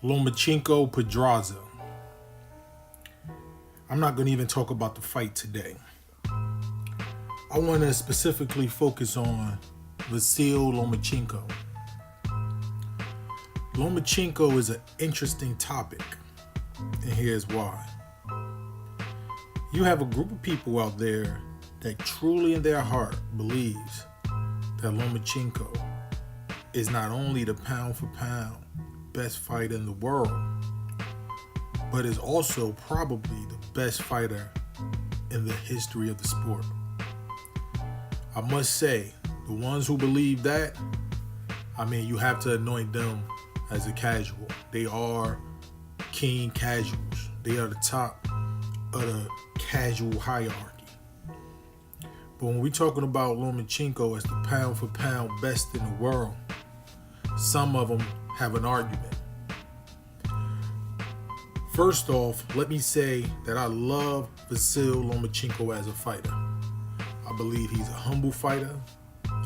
Lomachenko Pedraza. I'm not going to even talk about the fight today. I want to specifically focus on Vasyl Lomachenko. Lomachenko is an interesting topic, and here's why. You have a group of people out there that truly in their heart believes that Lomachenko is not only the pound for pound best fighter in the world, but is also probably the best fighter in the history of the sport. I must say, the ones who believe that, you have to anoint them as a casual. They are king casuals. They are the top of the casual hierarchy. But when we're talking about Lomachenko as the pound for pound best in the world, some of them have an argument. First off, let me say that I love Vasyl Lomachenko as a fighter. I believe he's a humble fighter.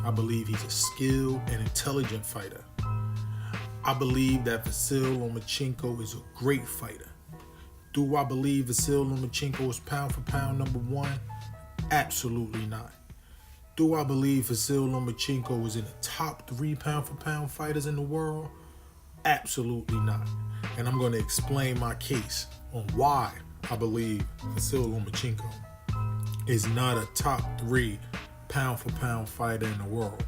I believe he's a skilled and intelligent fighter. I believe that Vasyl Lomachenko is a great fighter. Do I believe Vasyl Lomachenko is pound for pound number one? Absolutely not. Do I believe Vasyl Lomachenko is in the top 3 pound for pound fighters in the world? Absolutely not. And I'm going to explain my case on why I believe Vasyl Lomachenko is not a top 3 pound for pound fighter in the world.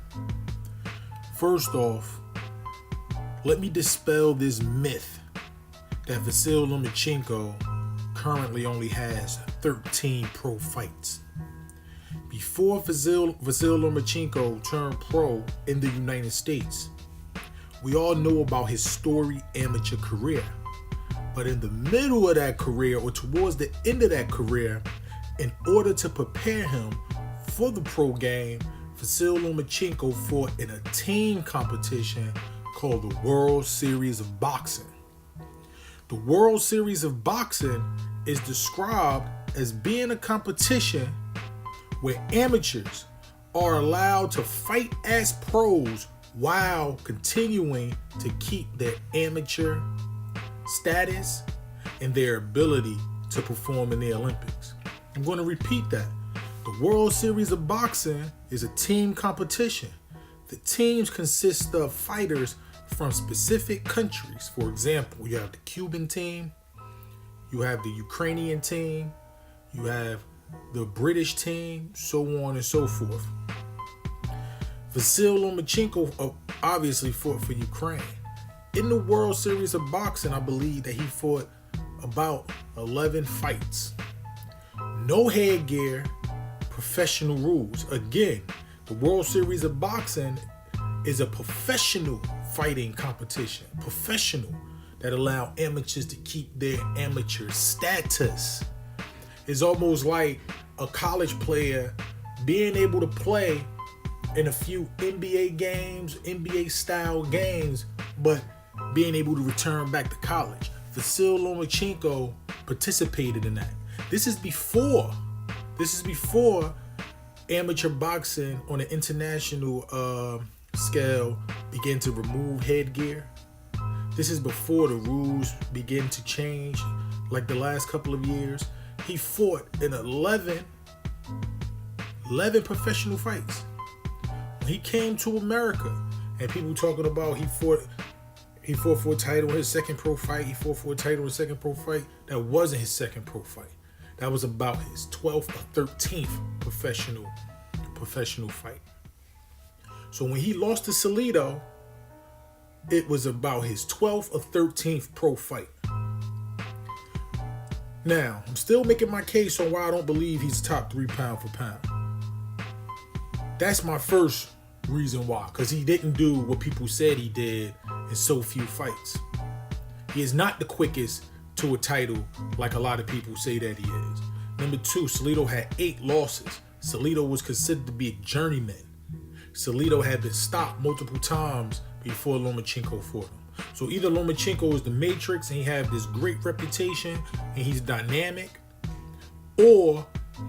First off, let me dispel this myth that Vasyl Lomachenko currently only has 13 pro fights. Before Vasyl Lomachenko turned pro in the United States, we all know about his storied amateur career. But in the middle of that career, or towards the end of that career, in order to prepare him for the pro game, Vasyl Lomachenko fought in a team competition called the World Series of Boxing. The World Series of Boxing is described as being a competition where amateurs are allowed to fight as pros while continuing to keep their amateur status and their ability to perform in the Olympics. I'm going to repeat that. The World Series of Boxing is a team competition. The teams consist of fighters from specific countries. For example, you have the Cuban team, you have the Ukrainian team, you have the British team, so on and so forth. Vasyl Lomachenko obviously fought for Ukraine. In the World Series of Boxing, I believe that he fought about 11 fights. No headgear, professional rules. Again, the World Series of Boxing is a professional fighting competition. Professional, that allow amateurs to keep their amateur status. It's almost like a college player being able to play in a few NBA games, NBA style games, but being able to return back to college. Vasyl Lomachenko participated in that. This is before amateur boxing on an international scale began to remove headgear. This is before the rules begin to change, like the last couple of years. He fought in 11 professional fights. When he came to America, and people talking about he fought for a title in his second pro fight, he fought for a title in his second pro fight. That wasn't his second pro fight. That was about his 12th or 13th professional fight. So when he lost to Salido, it was about his 12th or 13th pro fight. Now, I'm still making my case on why I don't believe he's top 3 pound for pound. That's my first reason why, because he didn't do what people said he did in so few fights. He is not the quickest to a title like a lot of people say that he is. Number 2, Salido had 8 losses. Salido was considered to be a journeyman. Salido had been stopped multiple times before Lomachenko fought him. So either Lomachenko is the Matrix and he had this great reputation and he's dynamic, or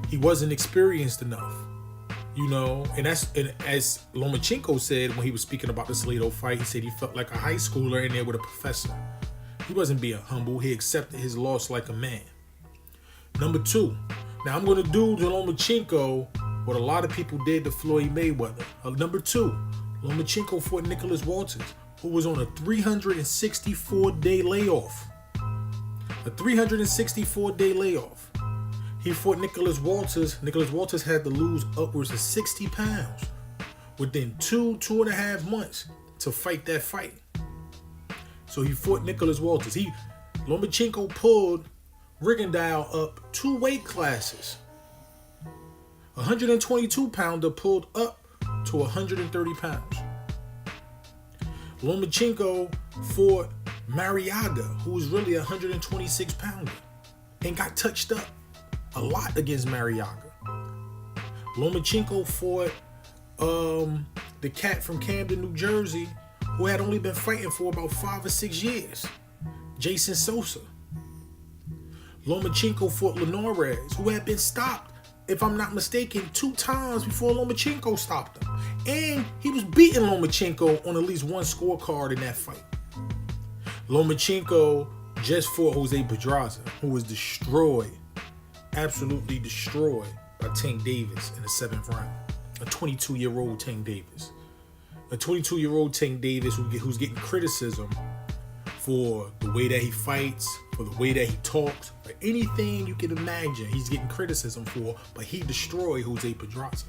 he wasn't experienced enough. And as Lomachenko said when he was speaking about the Salido fight, he said he felt like a high schooler in there with a professor. He wasn't being humble. He accepted his loss like a man. Number 2. Now I'm going to do to Lomachenko what a lot of people did to Floyd Mayweather. Number 2. Lomachenko fought Nicholas Walters, who was on a 364-day layoff. A 364-day layoff. He fought Nicholas Walters. Nicholas Walters had to lose upwards of 60 pounds within 2.5 months to fight that fight. So he fought Nicholas Walters. Lomachenko pulled Rigondeaux up 2 weight classes. 122-pounder pulled up to 130 pounds. Lomachenko fought Mariaga, who was really a 126-pounder, and got touched up a lot against Mariaga. Lomachenko fought the cat from Camden, New Jersey, who had only been fighting for about 5 or 6 years, Jason Sosa. Lomachenko fought Linares, who had been stopped, if I'm not mistaken, 2 times before Lomachenko stopped him. And he was beating Lomachenko on at least one scorecard in that fight. Lomachenko just fought Jose Pedraza, who was destroyed, absolutely destroyed by Tank Davis in the 7th round. A 22-year-old Tank Davis. A 22-year-old Tank Davis who's getting criticism for the way that he fights, for the way that he talks, for anything you can imagine he's getting criticism for, but he destroyed Jose Pedraza.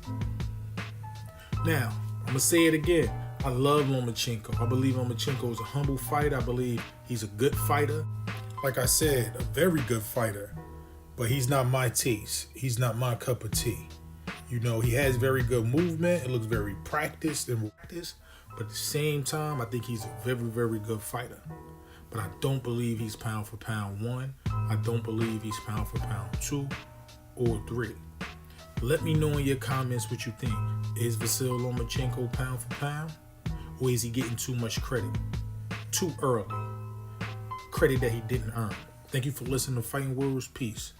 Now, I'm going to say it again. I love Lomachenko. I believe Lomachenko is a humble fighter. I believe he's a good fighter. Like I said, a very good fighter, but he's not my taste. He's not my cup of tea. You know, he has very good movement. It looks very practiced, but at the same time, I think he's a very, very good fighter. But I don't believe he's pound for pound 1. I don't believe he's pound for pound 2 or 3. Let me know in your comments what you think. Is Vasyl Lomachenko pound for pound? Or is he getting too much credit? Too early. Credit that he didn't earn. Thank you for listening to Fighting Words. Peace.